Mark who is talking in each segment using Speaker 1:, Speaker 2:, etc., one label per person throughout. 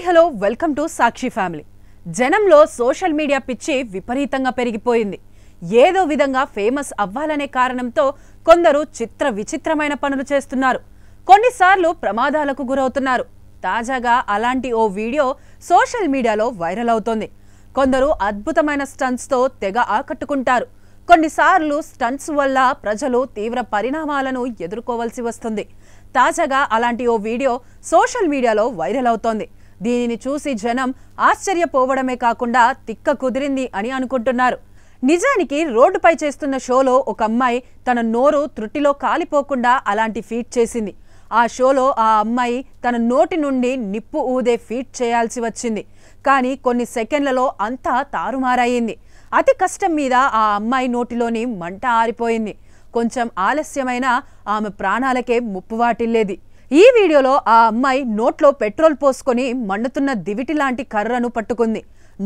Speaker 1: Hello welcome to Sakshi family. జనంలో social media పిచ్చి విపరీతంగా పెరిగిపోయింది. ఏదో విధంగా ఫేమస్ అవ్వాలనే కారణంతో కొందరు విచిత్రమైన పనులు చేస్తున్నారు. కొన్నిసార్లు ప్రమాదాలకు గురవుతున్నారు. తాజాగా అలాంటి ఓ వీడియో సోషల్ మీడియాలో వైరల్ అవుతోంది. కొందరు అద్భుతమైన స్టంట్స్తో తెగ ఆకట్టుకుంటారు. కొన్నిసార్లు స్టంట్స్ వల్ల ప్రజలు తీవ్ర పరిణామాలను ఎదుర్కోవాల్సి వస్తుంది. తాజాగా అలాంటి ఓ వీడియో సోషల్ మీడియాలో వైరల్ అవుతోంది. దీనిని చూసి జనం ఆశ్చర్యపోవడమే కాకుండా తిక్క కుదిరింది అని అనుకుంటున్నారు. నిజానికి రోడ్డుపై చేస్తున్న షోలో ఒక అమ్మాయి తన నోరు త్రుటిలో కాలిపోకుండా అలాంటి ఫీట్ చేసింది. ఆ షోలో ఆ అమ్మాయి తన నోటి నుండి నిప్పు ఊదే ఫీట్ చేయాల్సి వచ్చింది. కానీ కొన్ని సెకండ్లలో అంతా తారుమారయింది. అతి కష్టం మీద ఆ అమ్మాయి నోటిలోని మంట ఆరిపోయింది. కొంచెం ఆలస్యమైన ఆమె ప్రాణాలకే ముప్పు వాటిల్లేది. ఈ వీడియోలో ఆ అమ్మాయి నోట్లో పెట్రోల్ పోసుకొని మండుతున్న దివిటి లాంటి కర్రను పట్టుకుంది.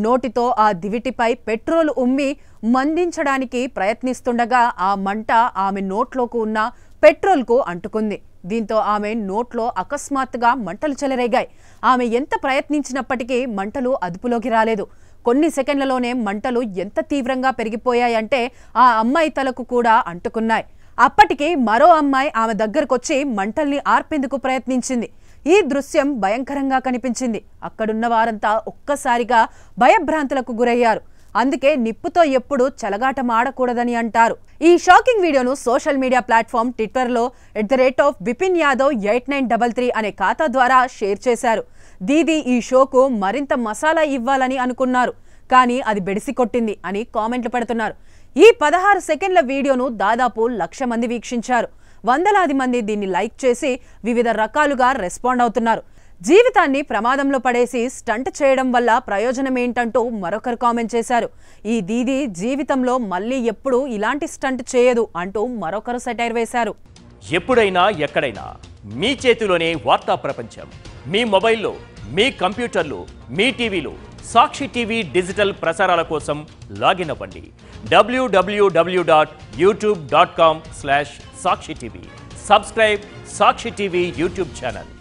Speaker 1: నోటితో ఆ దివిటిపై పెట్రోల్ ఉమ్మి మండించడానికి ప్రయత్నిస్తుండగా ఆ మంట ఆమె నోట్లోకి ఉన్న పెట్రోల్కు అంటుకుంది. దీంతో ఆమె నోట్లో అకస్మాత్తుగా మంటలు చెలరేగాయి. ఆమె ఎంత ప్రయత్నించినప్పటికీ మంటలు అదుపులోకి రాలేదు. కొన్ని సెకండ్లలోనే మంటలు ఎంత తీవ్రంగా పెరిగిపోయాయంటే ఆ అమ్మాయి తలకు కూడా అంటుకున్నాయి. అప్పటికి మరో అమ్మాయి ఆమె దగ్గరకొచ్చి మంటల్ని ఆర్పేందుకు ప్రయత్నించింది. ఈ దృశ్యం భయంకరంగా కనిపించింది. అక్కడున్న వారంతా ఒక్కసారిగా భయభ్రాంతులకు గురయ్యారు. అందుకే నిప్పుతో ఎప్పుడు చెలగాటం ఆడకూడదని అంటారు. ఈ షాకింగ్ వీడియోను సోషల్ మీడియా ప్లాట్ఫామ్ ట్విట్టర్లో @బిపిన్ యాదవ్ 8933 అనే ఖాతా ద్వారా షేర్ చేశారు. దీదీ ఈ షోకు మరింత మసాలా ఇవ్వాలని అనుకున్నారు, కానీ అది బెడిసి కొట్టింది అని కామెంట్లు పెడుతున్నారు. ఈ 16 సెకండ్ల వీడియోను దాదాపు 1,00,000 మంది వీక్షించారు. వందలాది మంది దీన్ని లైక్ చేసి వివిధ రకాలుగా రెస్పాండ్ అవుతున్నారు. జీవితాన్ని ప్రమాదంలో పడేసి స్టంట్ చేయడం వల్ల ప్రయోజనం ఏంటంటూ మరొకరు కామెంట్ చేశారు. ఈ దీదీ జీవితంలో మళ్ళీ ఎప్పుడు ఇలాంటి స్టంట్ చేయదు అంటూ మరొకరు సెటైర్ వేశారు.
Speaker 2: ఎప్పుడైనా ఎక్కడైనా మీ చేతిలోనే వార్తా ప్రపంచం. మీ మొబైల్లో, మీ కంప్యూటర్లో, మీ టీవీలో సాక్షి టీవీ డిజిటల్ ప్రసారాల కోసం లాగిన్ అవ్వండి. www.youtube.com/సాక్షి టీవీ. సబ్స్క్రైబ్ సాక్షి టీవీ యూట్యూబ్ ఛానల్.